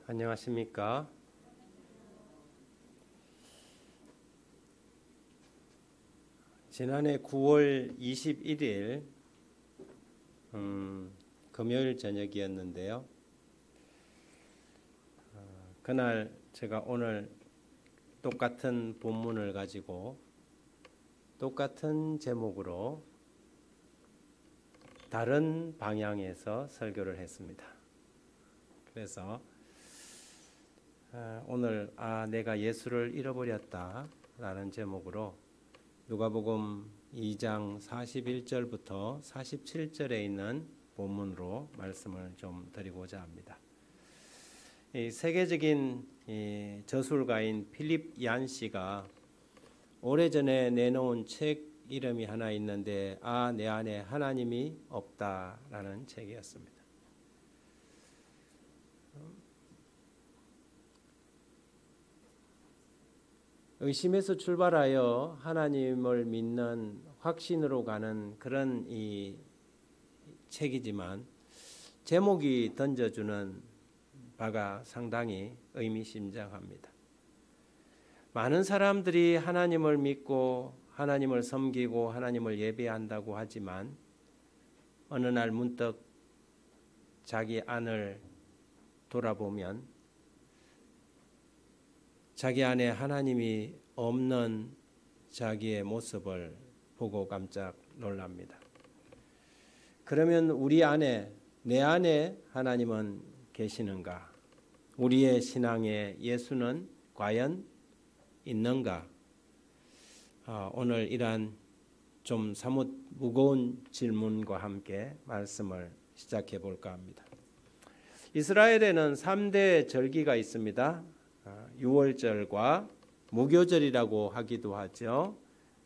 안녕하십니까? 지난해 9월 21일 금요일 저녁이었는데요. 그날 제가 오늘 똑같은 본문을 가지고 똑같은 제목으로 다른 방향에서 설교를 했습니다. 그래서 오늘 내가 예수를 잃어버렸다 라는 제목으로 누가복음 2장 41절부터 47절에 있는 본문으로 말씀을 좀 드리고자 합니다. 이 세계적인 저술가인 필립 얀 씨가 오래전에 내놓은 책 이름이 하나 있는데 내 안에 하나님이 없다라는 책이었습니다. 의심에서 출발하여 하나님을 믿는 확신으로 가는 그런 이 책이지만 제목이 던져주는 바가 상당히 의미심장합니다. 많은 사람들이 하나님을 믿고 하나님을 섬기고 하나님을 예배한다고 하지만 어느 날 문득 자기 안을 돌아보면 자기 안에 하나님이 없는 자기의 모습을 보고 깜짝 놀랍니다. 그러면 우리 안에, 내 안에 하나님은 계시는가? 우리의 신앙에 예수는 과연 있는가? 오늘 이러한 좀 사뭇 무거운 질문과 함께 말씀을 시작해 볼까 합니다. 이스라엘에는 3대 절기가 있습니다. 유월절과 무교절이라고 하기도 하죠.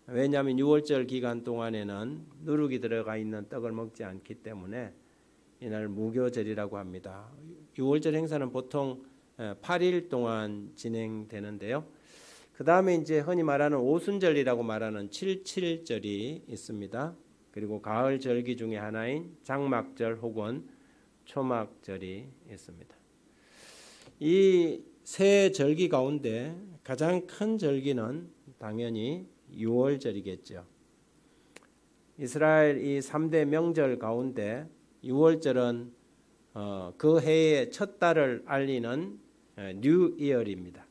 왜냐하면 유월절 기간 동안에는 누룩이 들어가 있는 떡을 먹지 않기 때문에 이날 무교절이라고 합니다. 유월절 행사는 보통 8일 동안 진행되는데요. 그 다음에 이제 흔히 말하는 오순절이라고 말하는 77절이 있습니다. 그리고 가을 절기 중에 하나인 장막절 혹은 초막절이 있습니다. 이 세 절기 가운데 가장 큰 절기는 당연히 유월절이겠죠. 이스라엘 이 3대 명절 가운데 유월절은 그 해의 첫 달을 알리는 뉴 이어입니다.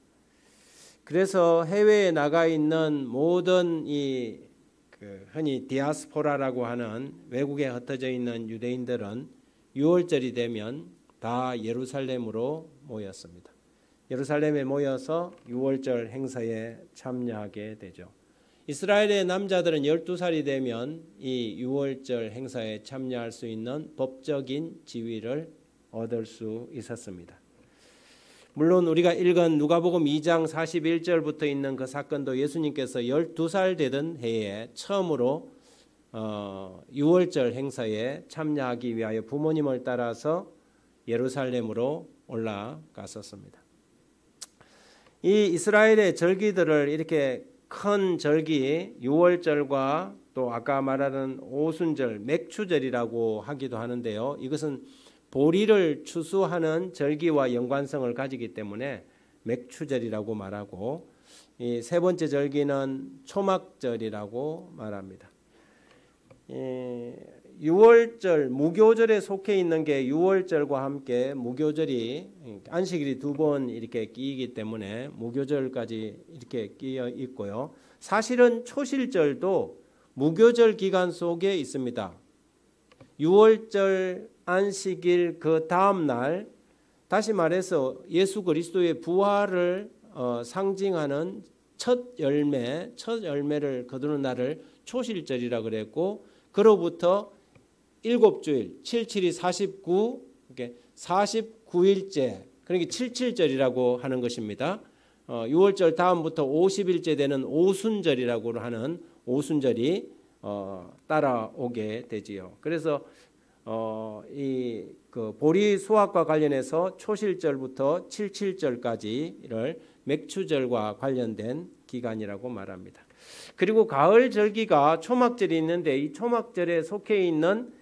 그래서 해외에 나가 있는 모든 흔히 디아스포라라고 하는 외국에 흩어져 있는 유대인들은 유월절이 되면 다 예루살렘으로 모였습니다. 예루살렘에 모여서 유월절 행사에 참여하게 되죠. 이스라엘의 남자들은 12살이 되면 이 유월절 행사에 참여할 수 있는 법적인 지위를 얻을 수 있었습니다. 물론 우리가 읽은 누가복음 2장 41절부터 있는 그 사건도 예수님께서 12살 되던 해에 처음으로 유월절 행사에 참여하기 위하여 부모님을 따라서 예루살렘으로 올라갔었습니다. 이 이스라엘의 절기들을 이렇게 큰 절기 유월절과 또 아까 말하는 오순절 맥추절이라고 하기도 하는데요. 이것은 보리를 추수하는 절기와 연관성을 가지기 때문에 맥추절이라고 말하고 이 세 번째 절기는 초막절이라고 말합니다. 유월절 무교절에 속해 있는 게 유월절과 함께 무교절이 안식일이 두 번 이렇게 끼이기 때문에 무교절까지 이렇게 끼어 있고요. 사실은 초실절도 무교절 기간 속에 있습니다. 유월절 안식일 그 다음 날 다시 말해서 예수 그리스도의 부활을 상징하는 첫 열매를 거두는 날을 초실절이라 그랬고 그로부터 7주일, 77이 49, 49일째, 그러니까 77절이라고 하는 것입니다. 6월절 다음부터 50일째 되는 오순절이라고 하는 오순절이 따라오게 되지요. 그래서 그 보리 수확과 관련해서 초실절부터 77절까지를 맥추절과 관련된 기간이라고 말합니다. 그리고 가을 절기가 초막절이 있는데 이 초막절에 속해 있는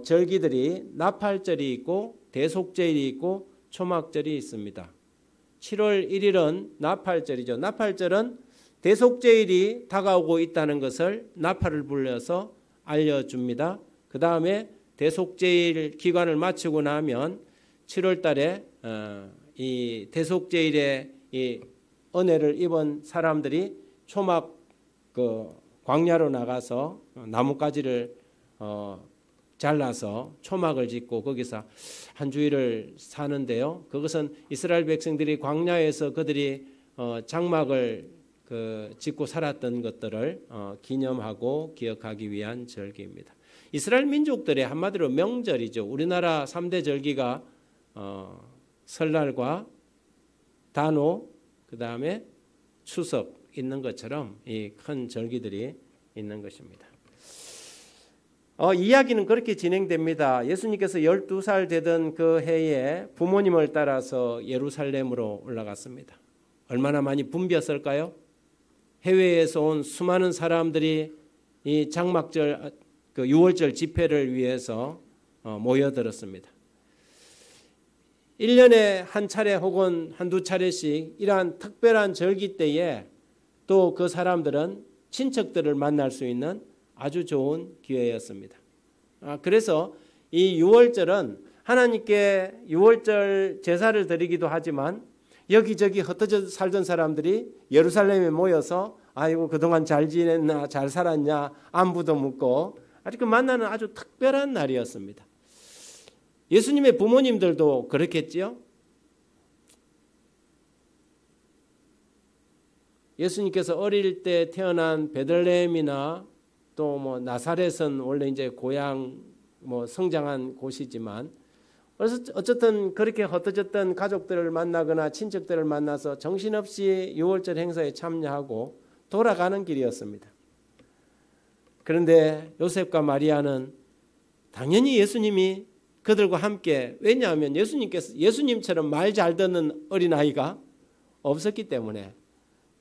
절기들이 나팔절이 있고 대속절이 있고 초막절이 있습니다. 7월 1일은 나팔절이죠. 나팔절은 대속제일이 다가오고 있다는 것을 나팔을 불려서 알려줍니다. 그 다음에 대속제일 기간을 마치고 나면 7월 달에 이 대속제일의 이 은혜를 입은 사람들이 초막 광야로 나가서 나뭇가지를 잘라서 초막을 짓고 거기서 한 주일을 사는데요. 그것은 이스라엘 백성들이 광야에서 그들이 장막을 짓고 살았던 것들을 기념하고 기억하기 위한 절기입니다. 이스라엘 민족들의 한마디로 명절이죠. 우리나라 3대 절기가 설날과 단오, 그 다음에 추석 있는 것처럼 이 큰 절기들이 있는 것입니다. 이야기는 그렇게 진행됩니다. 예수님께서 12살 되던 그 해에 부모님을 따라서 예루살렘으로 올라갔습니다. 얼마나 많이 붐볐을까요? 해외에서 온 수많은 사람들이 이 장막절, 유월절 집회를 위해서 모여들었습니다. 1년에 한 차례 혹은 한두 차례씩 이러한 특별한 절기 때에 또 그 사람들은 친척들을 만날 수 있는 아주 좋은 기회였습니다. 그래서 이 유월절은 하나님께 유월절 제사를 드리기도 하지만 여기저기 흩어져 살던 사람들이 예루살렘에 모여서 아이고 그동안 잘 지냈나 잘 살았냐 안부도 묻고 아주 그 만나는 아주 특별한 날이었습니다. 예수님의 부모님들도 그렇겠지요. 예수님께서 어릴 때 태어난 베들레헴이나 또 뭐 나사렛은 원래 이제 고향 성장한 곳이지만 어쨌든 그렇게 흩어졌던 가족들을 만나거나 친척들을 만나서 정신없이 유월절 행사에 참여하고 돌아가는 길이었습니다. 그런데 요셉과 마리아는 당연히 예수님이 그들과 함께, 왜냐하면 예수님처럼 말 잘 듣는 어린아이가 없었기 때문에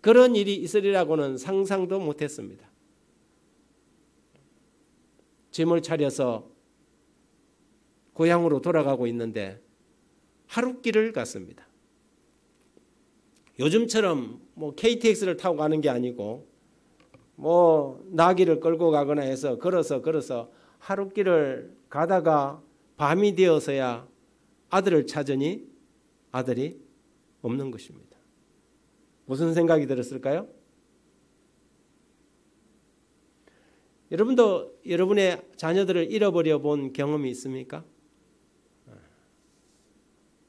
그런 일이 있으리라고는 상상도 못했습니다. 짐을 차려서 고향으로 돌아가고 있는데 하룻길을 갔습니다. 요즘처럼 KTX를 타고 가는 게 아니고 나귀를 끌고 가거나 해서 걸어서 하룻길을 가다가 밤이 되어서야 아들을 찾으니 아들이 없는 것입니다. 무슨 생각이 들었을까요? 여러분도 여러분의 자녀들을 잃어버려 본 경험이 있습니까?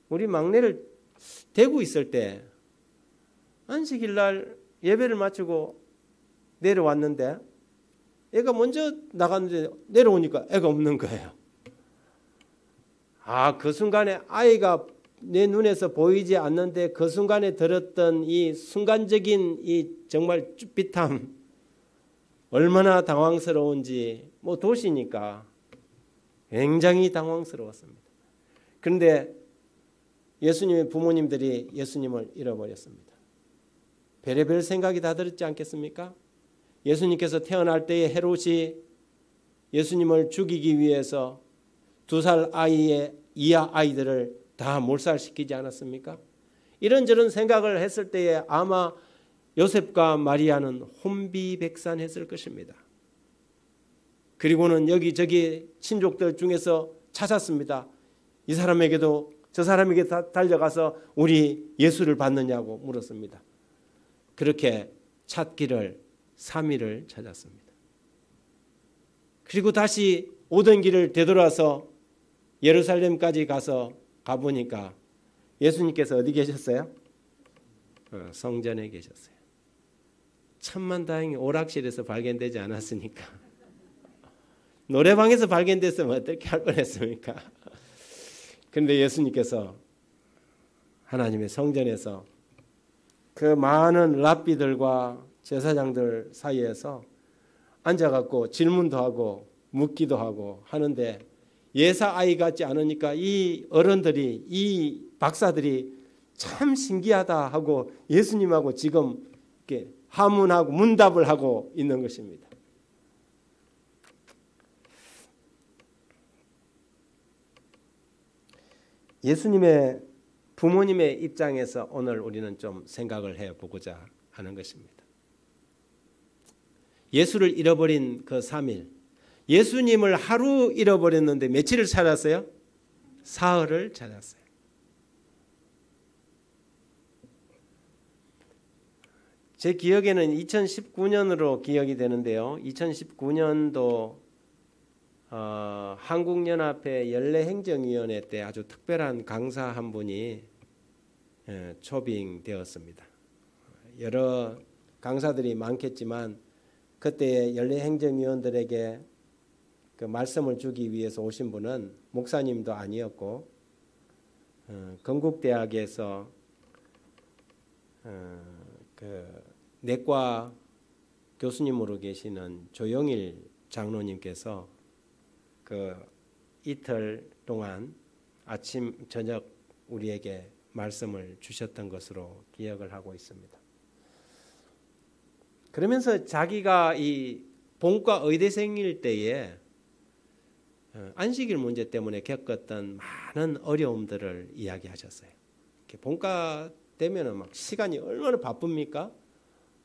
우리 막내를 대구 있을 때 안식일 날 예배를 마치고 내려왔는데 애가 먼저 나갔는데 내려오니까 애가 없는 거예요. 그 순간에 아이가 내 눈에서 보이지 않는데 그 순간에 들었던 이 순간적인 이 정말 쭈삣함, 얼마나 당황스러운지, 도시니까 굉장히 당황스러웠습니다. 그런데 예수님의 부모님들이 예수님을 잃어버렸습니다. 별의별 생각이 다 들었지 않겠습니까? 예수님께서 태어날 때에 헤롯이 예수님을 죽이기 위해서 2살 이하 아이들을 다 몰살시키지 않았습니까? 이런저런 생각을 했을 때에 아마 요셉과 마리아는 혼비백산했을 것입니다. 그리고는 여기저기 친족들 중에서 찾았습니다. 이 사람에게도 저 사람에게 달려가서 우리 예수를 받느냐고 물었습니다. 그렇게 찾기를 3일을 찾았습니다. 그리고 다시 오던 길을 되돌아서 예루살렘까지 가보니까 예수님께서 어디 계셨어요? 성전에 계셨어요. 천만다행히 오락실에서 발견되지 않았으니까. 노래방에서 발견됐으면 어떻게 할 뻔했습니까? 그런데 예수님께서 하나님의 성전에서 그 많은 랍비들과 제사장들 사이에서 앉아갖고 질문도 하고 묻기도 하고 하는데 예사 아이 같지 않으니까 이 어른들이, 이 박사들이 참 신기하다 하고 예수님하고 지금 이렇게 하문하고 문답을 하고 있는 것입니다. 예수님의 부모님의 입장에서 오늘 우리는 좀 생각을 해보고자 하는 것입니다. 예수를 잃어버린 그 3일, 예수님을 하루 잃어버렸는데 며칠을 찾았어요? 사흘을 찾았어요. 제 기억에는 2019년으로 기억이 되는데요. 2019년도 한국연합회 연례행정위원회 때 아주 특별한 강사 한 분이 초빙되었습니다. 여러 강사들이 많겠지만 그때 연례행정위원들에게 그 말씀을 주기 위해서 오신 분은 목사님도 아니었고 건국대학에서 그 내과 교수님으로 계시는 조영일 장로님께서 그 이틀 동안 아침 저녁 우리에게 말씀을 주셨던 것으로 기억을 하고 있습니다. 그러면서 자기가 이 본과 의대생일 때에 안식일 문제 때문에 겪었던 많은 어려움들을 이야기하셨어요. 본과 되면은 막 시간이 얼마나 바쁩니까?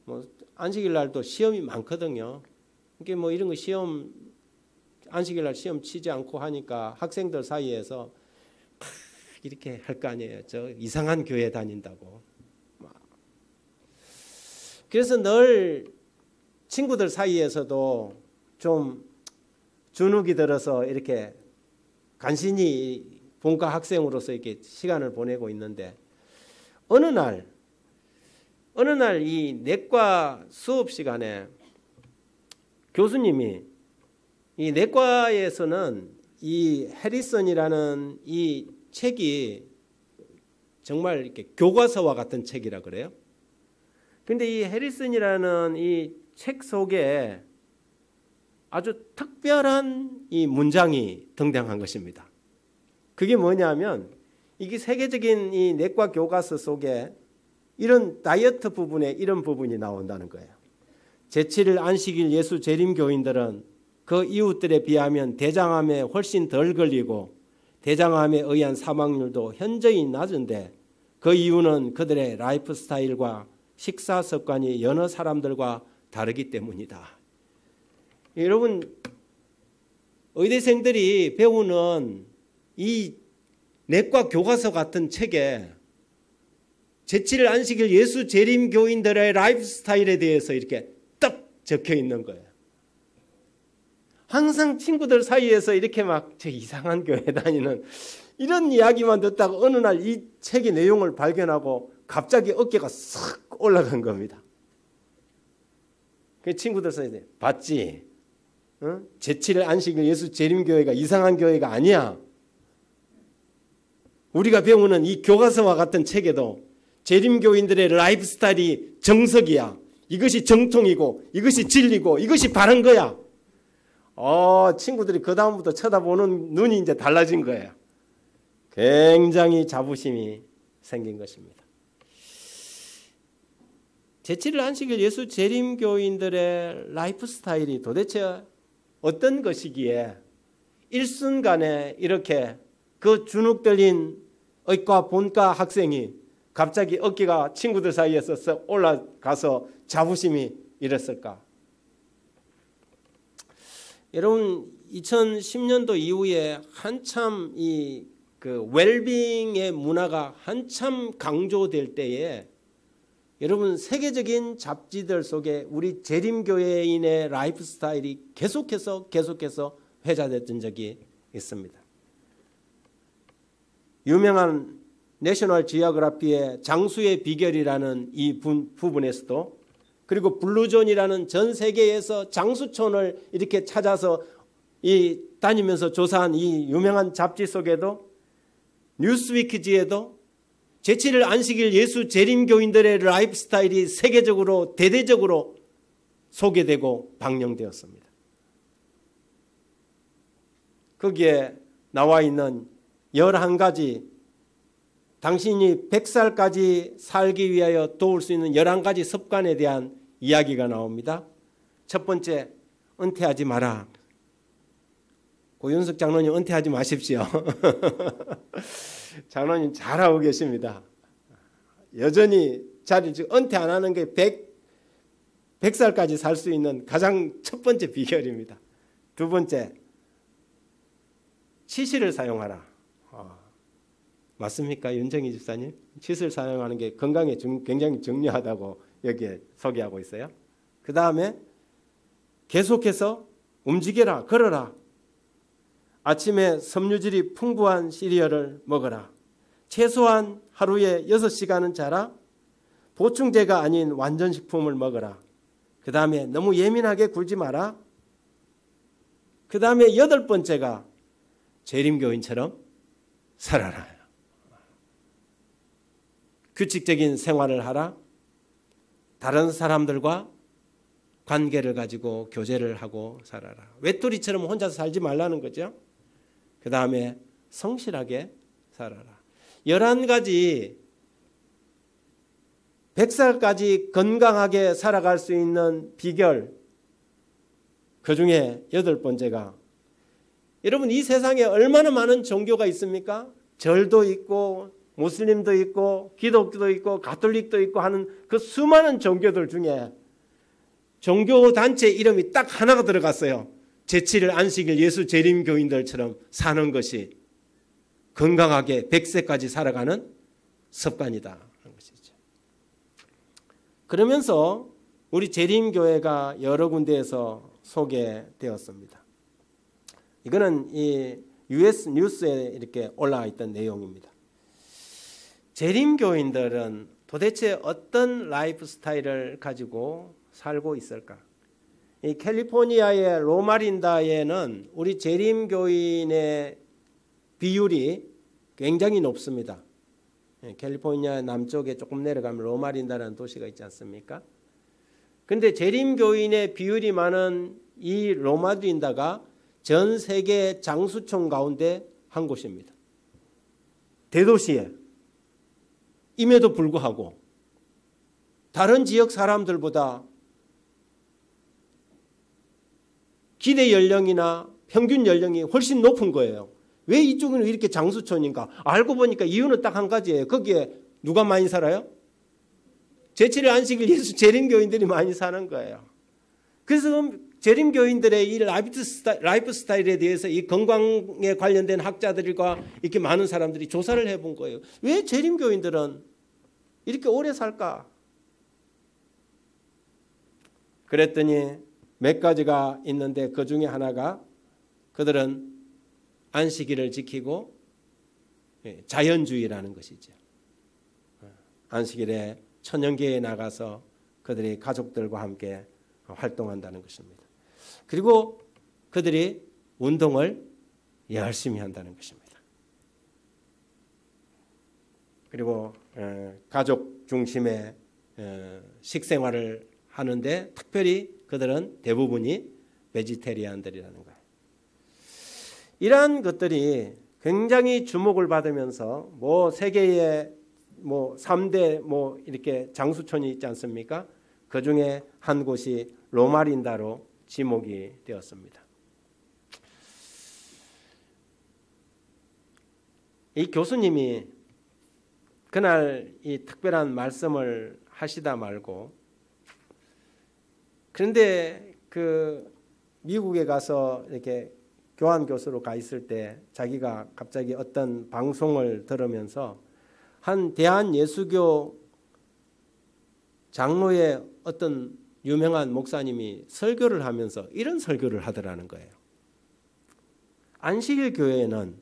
뭐 안식일 날도 시험이 많거든요. 이게 뭐 이런 거 시험 안식일 날 시험 치지 않고 하니까 학생들 사이에서 이렇게 할 거 아니에요. 저 이상한 교회 다닌다고. 그래서 늘 친구들 사이에서도 좀 주눅이 들어서 이렇게 간신히 본과 학생으로서 이렇게 시간을 보내고 있는데 어느 날 이 내과 수업 시간에 교수님이 이 내과에서는 이 해리슨이라는 이 책이 정말 이렇게 교과서와 같은 책이라 그래요. 근데 이 해리슨이라는 이 책 속에 아주 특별한 이 문장이 등장한 것입니다. 그게 뭐냐면 이게 세계적인 이 내과 교과서 속에 이런 다이어트 부분에 이런 부분이 나온다는 거예요. 제7일 안식일 예수 재림교인들은 그 이웃들에 비하면 대장암에 훨씬 덜 걸리고 대장암에 의한 사망률도 현저히 낮은데 그 이유는 그들의 라이프 스타일과 식사 습관이 여러 사람들과 다르기 때문이다. 여러분 의대생들이 배우는 이 내과 교과서 같은 책에 제7일 안식일 예수 재림교인들의 라이프 스타일에 대해서 이렇게 딱 적혀 있는 거예요. 항상 친구들 사이에서 이렇게 막 저 이상한 교회 다니는 이런 이야기만 듣다가 어느 날 이 책의 내용을 발견하고 갑자기 어깨가 싹 올라간 겁니다. 그 친구들 사이에 봤지? 제7일 안식일 예수 재림교회가 이상한 교회가 아니야. 우리가 배우는 이 교과서와 같은 책에도 재림교인들의 라이프 스타일이 정석이야. 이것이 정통이고 이것이 진리고 이것이 바른 거야. 친구들이 그 다음부터 쳐다보는 눈이 이제 달라진 거예요. 굉장히 자부심이 생긴 것입니다. 제7일 안식일 예수 재림교인들의 라이프 스타일이 도대체 어떤 것이기에 일순간에 이렇게 그 주눅 들린 의과 본과 학생이 갑자기 어깨가 친구들 사이에서 썩 올라가서 자부심이 이랬을까? 여러분 2010년도 이후에 한참 이 그 웰빙의 문화가 한참 강조될 때에 여러분 세계적인 잡지들 속에 우리 재림교회인의 라이프 스타일이 계속해서 회자됐던 적이 있습니다. 유명한 내셔널 지오그래피의 장수의 비결이라는 이 부분에서도 그리고 블루존이라는 전 세계에서 장수촌을 이렇게 찾아서 이 다니면서 조사한 이 유명한 잡지 속에도 뉴스위크지에도 제7일 안식일 예수 재림교인들의 라이프 스타일이 세계적으로 대대적으로 소개되고 방영되었습니다. 거기에 나와 있는 11가지 당신이 100살까지 살기 위하여 도울 수 있는 11가지 습관에 대한 이야기가 나옵니다. 첫 번째, 은퇴하지 마라. 고윤석 장로님 은퇴하지 마십시오. 장로님 잘하고 계십니다. 여전히 지금 은퇴 안 하는 게 100살까지 살 수 있는 가장 첫 번째 비결입니다. 두 번째, 치실을 사용하라. 맞습니까? 윤정희 집사님? 치실 사용하는 게 건강에 굉장히 중요하다고 여기에 소개하고 있어요. 그 다음에 계속해서 움직여라, 걸어라. 아침에 섬유질이 풍부한 시리얼을 먹어라. 최소한 하루에 6시간은 자라. 보충제가 아닌 완전식품을 먹어라. 그 다음에 너무 예민하게 굴지 마라. 그 다음에 8번째가 재림교인처럼 살아라. 규칙적인 생활을 하라. 다른 사람들과 관계를 가지고 교제를 하고 살아라. 외톨이처럼 혼자서 살지 말라는 거죠. 그 다음에 성실하게 살아라. 11가지 100살까지 건강하게 살아갈 수 있는 비결, 그 중에 8번째가, 여러분 이 세상에 얼마나 많은 종교가 있습니까? 절도 있고 무슬림도 있고 기독교도 있고 가톨릭도 있고 하는 그 수많은 종교들 중에 종교단체 이름이 딱 하나가 들어갔어요. 제7일 안식일 예수 재림교인들처럼 사는 것이 건강하게 100세까지 살아가는 습관이다 하는 것이죠. 그러면서 우리 재림교회가 여러 군데에서 소개되었습니다. 이거는 이 US 뉴스에 이렇게 올라와 있던 내용입니다. 재림교인들은 도대체 어떤 라이프 스타일을 가지고 살고 있을까? 이 캘리포니아의 로마린다에는 우리 재림교인의 비율이 굉장히 높습니다. 캘리포니아 남쪽에 조금 내려가면 로마린다라는 도시가 있지 않습니까? 그런데 재림교인의 비율이 많은 이 로마린다가 전 세계 장수촌 가운데 한 곳입니다. 대도시에 임에도 불구하고 다른 지역 사람들보다 기대 연령이나 평균 연령이 훨씬 높은 거예요. 왜 이쪽은 이렇게 장수촌인가? 알고 보니까 이유는 딱 한 가지예요. 거기에 누가 많이 살아요? 제7일 안식일 예수 재림교인들이 많이 사는 거예요. 그래서 재림교인들의 이 라이프 스타일에 대해서 이 건강에 관련된 학자들과 이렇게 많은 사람들이 조사를 해본 거예요. 왜 재림교인들은 이렇게 오래 살까? 그랬더니 몇 가지가 있는데 그 중에 하나가 그들은 안식일을 지키고 자연주의라는 것이죠. 안식일에 천연계에 나가서 그들이 가족들과 함께 활동한다는 것입니다. 그리고 그들이 운동을 열심히 한다는 것입니다. 그리고 가족 중심의 식생활을 하는데 특별히 그들은 대부분이 베지테리안들이라는 거예요. 이러한 것들이 굉장히 주목을 받으면서 세계에 3대 이렇게 장수촌이 있지 않습니까? 그 중에 한 곳이 로마린다로 지목이 되었습니다. 이 교수님이 그날 이 특별한 말씀을 하시다 말고, 그런데 그 미국에 가서 이렇게 교환 교수로 가 있을 때 자기가 갑자기 어떤 방송을 들으면서 한 대한예수교 장로의 어떤 유명한 목사님이 설교를 하면서 이런 설교를 하더라는 거예요. 안식일 교회에는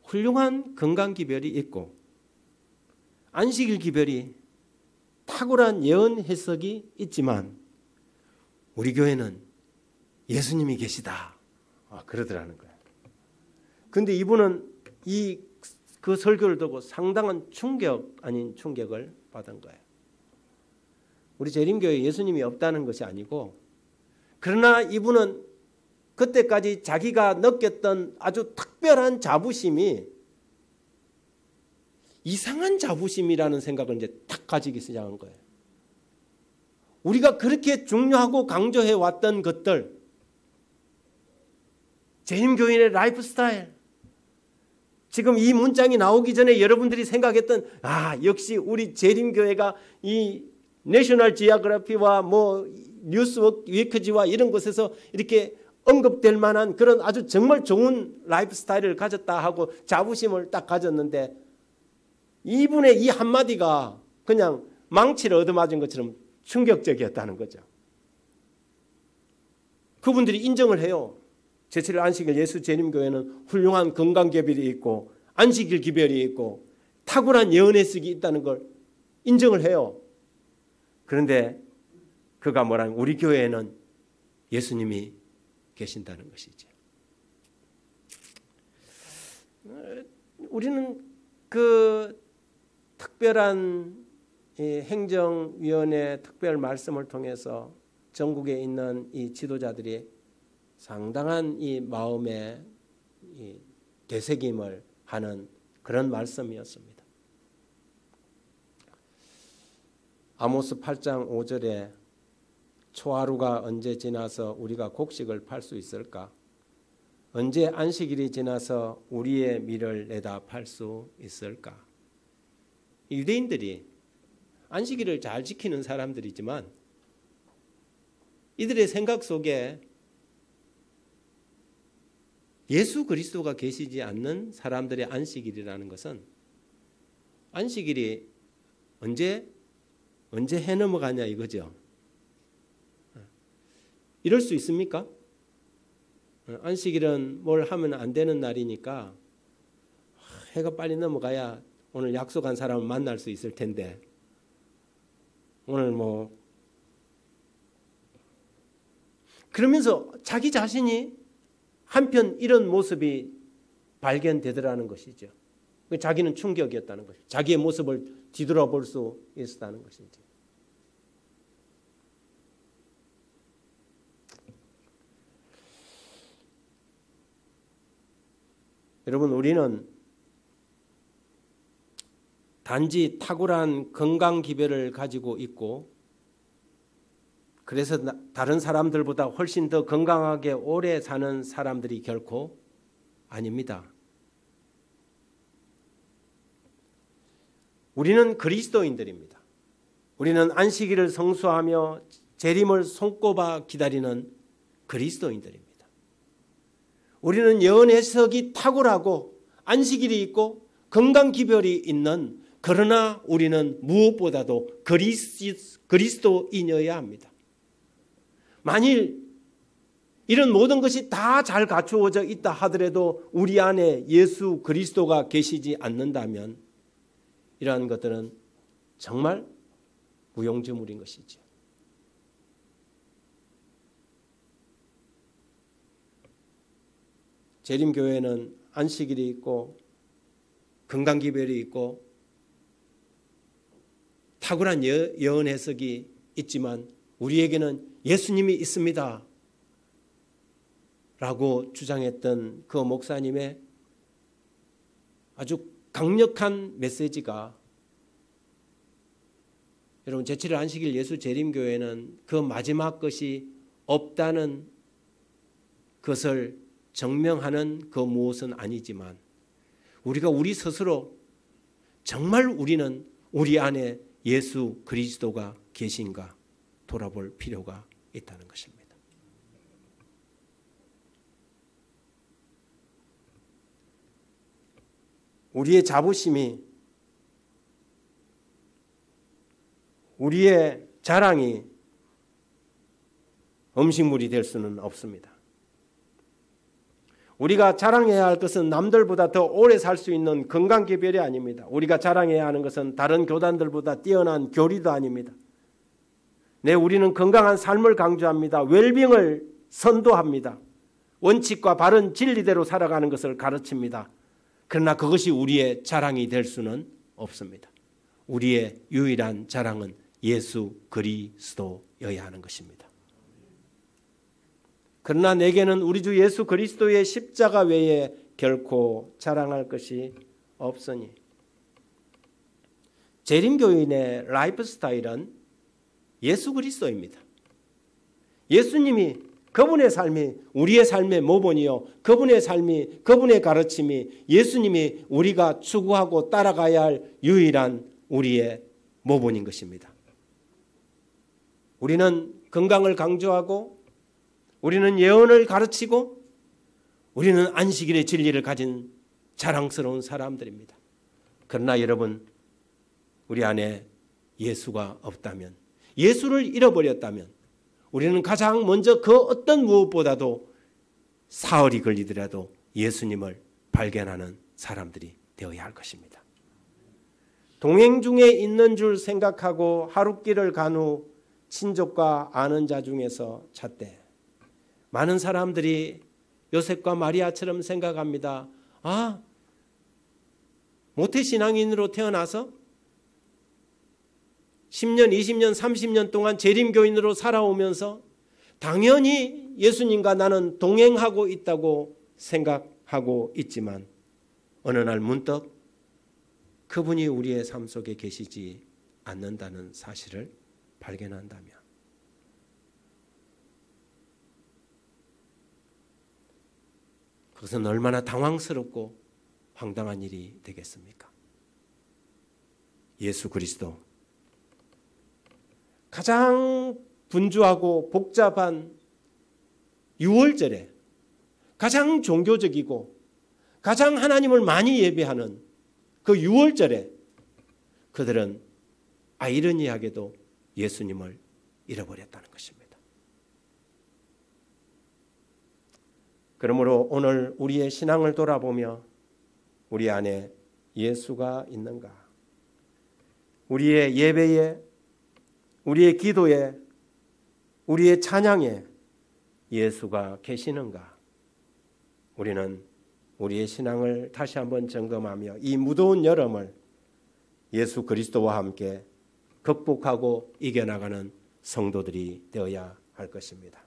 훌륭한 건강 기별이 있고 안식일 기별이 탁월한 예언 해석이 있지만 우리 교회는 예수님이 계시다. 그러더라는 거예요. 그런데 이분은 그 설교를 듣고 상당한 충격 아닌 충격을 받은 거예요. 우리 재림교회에 예수님이 없다는 것이 아니고, 그러나 이분은 그때까지 자기가 느꼈던 아주 특별한 자부심이 이상한 자부심이라는 생각을 이제 탁 가지기 시작한 거예요. 우리가 그렇게 중요하고 강조해 왔던 것들, 재림교인의 라이프 스타일, 지금 이 문장이 나오기 전에 여러분들이 생각했던 역시 우리 재림교회가 이 내셔널 지오그래피와 뭐 뉴스위크지와 이런 곳에서 이렇게 언급될 만한 그런 아주 정말 좋은 라이프 스타일을 가졌다 하고 자부심을 딱 가졌는데 이분의 이 한마디가 그냥 망치를 얻어맞은 것처럼 충격적이었다는 거죠. 그분들이 인정을 해요. 제7일 안식일 예수 재림교회는 훌륭한 건강기별이 있고 안식일 기별이 있고 탁월한 예언해석이 있다는 걸 인정을 해요. 그런데 그가 뭐라면 우리 교회에는 예수님이 계신다는 것이죠. 우리는 그 특별한 행정위원회 특별 말씀을 통해서 전국에 있는 이 지도자들이 상당한 이 마음의 이 되새김을 하는 그런 말씀이었습니다. 아모스 8장 5절에 초하루가 언제 지나서 우리가 곡식을 팔 수 있을까? 언제 안식일이 지나서 우리의 밀을 내다 팔 수 있을까? 유대인들이 안식일을 잘 지키는 사람들이지만 이들의 생각 속에 예수 그리스도가 계시지 않는 사람들의 안식일이라는 것은 안식일이 언제 해 넘어가냐 이거죠. 이럴 수 있습니까? 안식일은 뭘 하면 안 되는 날이니까 해가 빨리 넘어가야 오늘 약속한 사람을 만날 수 있을 텐데 오늘 그러면서 자기 자신이 한편 이런 모습이 발견되더라는 것이죠. 자기는 충격이었다는 것이죠. 자기의 모습을 뒤돌아볼 수 있었다는 것이죠. 여러분, 우리는 단지 탁월한 건강 기별을 가지고 있고 그래서 다른 사람들보다 훨씬 더 건강하게 오래 사는 사람들이 결코 아닙니다. 우리는 그리스도인들입니다. 우리는 안식일을 성수하며 재림을 손꼽아 기다리는 그리스도인들입니다. 우리는 예언 해석이 탁월하고 안식일이 있고 건강 기별이 있는 그러나 우리는 무엇보다도 그리스도인이어야 합니다. 만일 이런 모든 것이 다 잘 갖추어져 있다 하더라도 우리 안에 예수 그리스도가 계시지 않는다면 이러한 것들은 정말 무용지물인 것이죠. 재림교회는 안식일이 있고 건강기별이 있고 탁월한 예언 해석이 있지만 우리에게는 예수님이 있습니다 라고 주장했던 그 목사님의 아주 강력한 메시지가 여러분 제7일 안식일 예수 재림교회는 그 마지막 것이 없다는 것을 증명하는 그 무엇은 아니지만 우리가 우리 스스로 정말 우리는 우리 안에 예수 그리스도가 계신가 돌아볼 필요가 있다는 것입니다. 우리의 자부심이 우리의 자랑이 음식물이 될 수는 없습니다. 우리가 자랑해야 할 것은 남들보다 더 오래 살 수 있는 건강기별이 아닙니다. 우리가 자랑해야 하는 것은 다른 교단들보다 뛰어난 교리도 아닙니다. 우리는 건강한 삶을 강조합니다. 웰빙을 선도합니다. 원칙과 바른 진리대로 살아가는 것을 가르칩니다. 그러나 그것이 우리의 자랑이 될 수는 없습니다. 우리의 유일한 자랑은 예수 그리스도여야 하는 것입니다. 그러나 내게는 우리 주 예수 그리스도의 십자가 외에 결코 자랑할 것이 없으니 재림교인의 라이프 스타일은 예수 그리스도입니다. 예수님이 그분의 삶이 우리의 삶의 모본이요, 그분의 삶이, 그분의 가르침이, 예수님이 우리가 추구하고 따라가야 할 유일한 우리의 모본인 것입니다. 우리는 건강을 강조하고, 우리는 예언을 가르치고, 우리는 안식일의 진리를 가진 자랑스러운 사람들입니다. 그러나 여러분, 우리 안에 예수가 없다면, 예수를 잃어버렸다면 우리는 가장 먼저 그 어떤 무엇보다도 사흘이 걸리더라도 예수님을 발견하는 사람들이 되어야 할 것입니다. 동행 중에 있는 줄 생각하고 하룻길을 간 후 친족과 아는 자 중에서 찾되, 많은 사람들이 요셉과 마리아처럼 생각합니다. 모태신앙인으로 태어나서 10년, 20년, 30년 동안 재림교인으로 살아오면서 당연히 예수님과 나는 동행하고 있다고 생각하고 있지만, 어느 날 문득 그분이 우리의 삶 속에 계시지 않는다는 사실을 발견한다면, 그것은 얼마나 당황스럽고 황당한 일이 되겠습니까? 예수 그리스도, 가장 분주하고 복잡한 유월절에 가장 종교적이고 가장 하나님을 많이 예배하는 그 유월절에 그들은 아이러니하게도 예수님을 잃어버렸다는 것입니다. 그러므로 오늘 우리의 신앙을 돌아보며 우리 안에 예수가 있는가? 우리의 예배에, 우리의 기도에, 우리의 찬양에 예수가 계시는가? 우리는 우리의 신앙을 다시 한번 점검하며 이 무더운 여름을 예수 그리스도와 함께 극복하고 이겨나가는 성도들이 되어야 할 것입니다.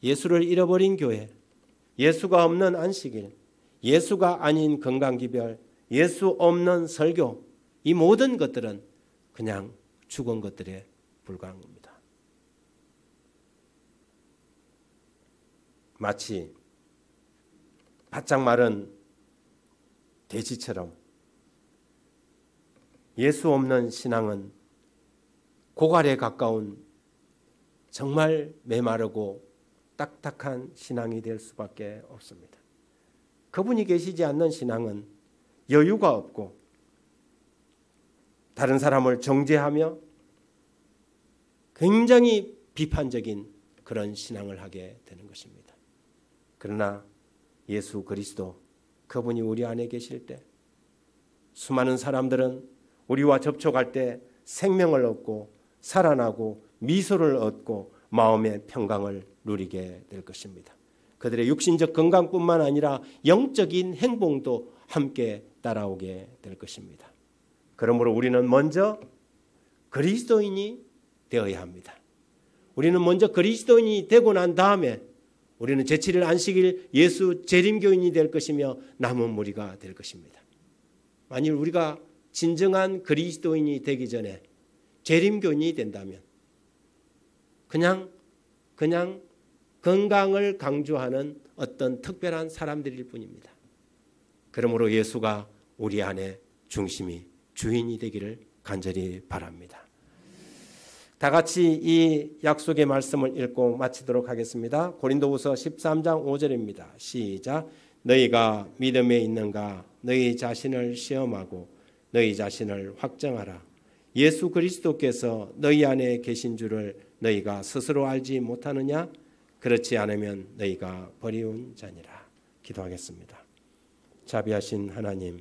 예수를 잃어버린 교회, 예수가 없는 안식일, 예수가 아닌 건강기별, 예수 없는 설교, 이 모든 것들은 그냥 죽은 것들에 불과한 겁니다. 마치 바짝 마른 돼지처럼 예수 없는 신앙은 고갈에 가까운 정말 메마르고 딱딱한 신앙이 될 수밖에 없습니다. 그분이 계시지 않는 신앙은 여유가 없고 다른 사람을 정죄하며 굉장히 비판적인 그런 신앙을 하게 되는 것입니다. 그러나 예수 그리스도, 그분이 우리 안에 계실 때 수많은 사람들은 우리와 접촉할 때 생명을 얻고 살아나고 미소를 얻고 마음의 평강을 누리게 될 것입니다. 그들의 육신적 건강뿐만 아니라 영적인 행복도 함께 따라오게 될 것입니다. 그러므로 우리는 먼저 그리스도인이 되어야 합니다. 우리는 먼저 그리스도인이 되고 난 다음에 우리는 제7일 안식일 예수 재림교인이 될 것이며 남은 무리가 될 것입니다. 만일 우리가 진정한 그리스도인이 되기 전에 재림교인이 된다면 그냥 건강을 강조하는 어떤 특별한 사람들일 뿐입니다. 그러므로 예수가 우리 안에 중심이 주인이 되기를 간절히 바랍니다. 다 같이 이 약속의 말씀을 읽고 마치도록 하겠습니다. 고린도후서 13장 5절입니다. 시작. 너희가 믿음에 있는가? 너희 자신을 시험하고 너희 자신을 확정하라. 예수 그리스도께서 너희 안에 계신 줄을 너희가 스스로 알지 못하느냐? 그렇지 않으면 너희가 버리운 자니라. 기도하겠습니다. 자비하신 하나님,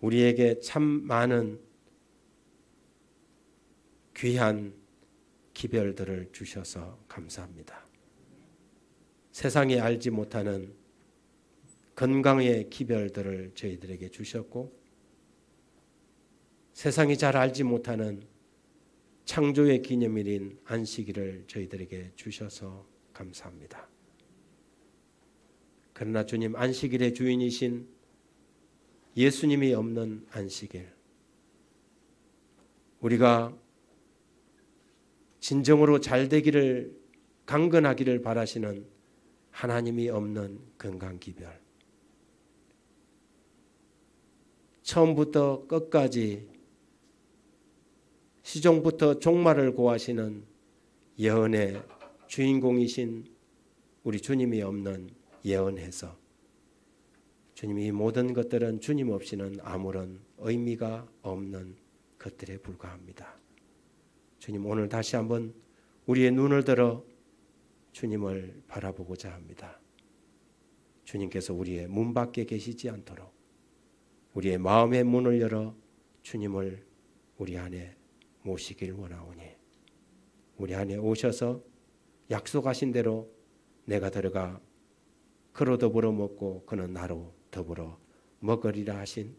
우리에게 참 많은 귀한 기별들을 주셔서 감사합니다. 세상이 알지 못하는 건강의 기별들을 저희들에게 주셨고, 세상이 잘 알지 못하는 창조의 기념일인 안식일을 저희들에게 주셔서 감사합니다. 그러나 주님, 안식일의 주인이신 예수님이 없는 안식일, 우리가 진정으로 잘 되기를 강건하기를 바라시는 하나님이 없는 건강기별, 처음부터 끝까지 시종부터 종말을 고하시는 예언의 주인공이신 우리 주님이 없는 예언에서 주님이 모든 것들은 주님 없이는 아무런 의미가 없는 것들에 불과합니다. 주님, 오늘 다시 한번 우리의 눈을 들어 주님을 바라보고자 합니다. 주님께서 우리의 문 밖에 계시지 않도록 우리의 마음의 문을 열어 주님을 우리 안에 모시길 원하오니 우리 안에 오셔서 약속하신 대로 내가 들어가 그로 더불어 먹고 그는 나로 더불어 먹으리라 하신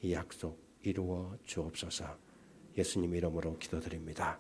이 약속 이루어 주옵소서. 예수님 이름으로 기도드립니다.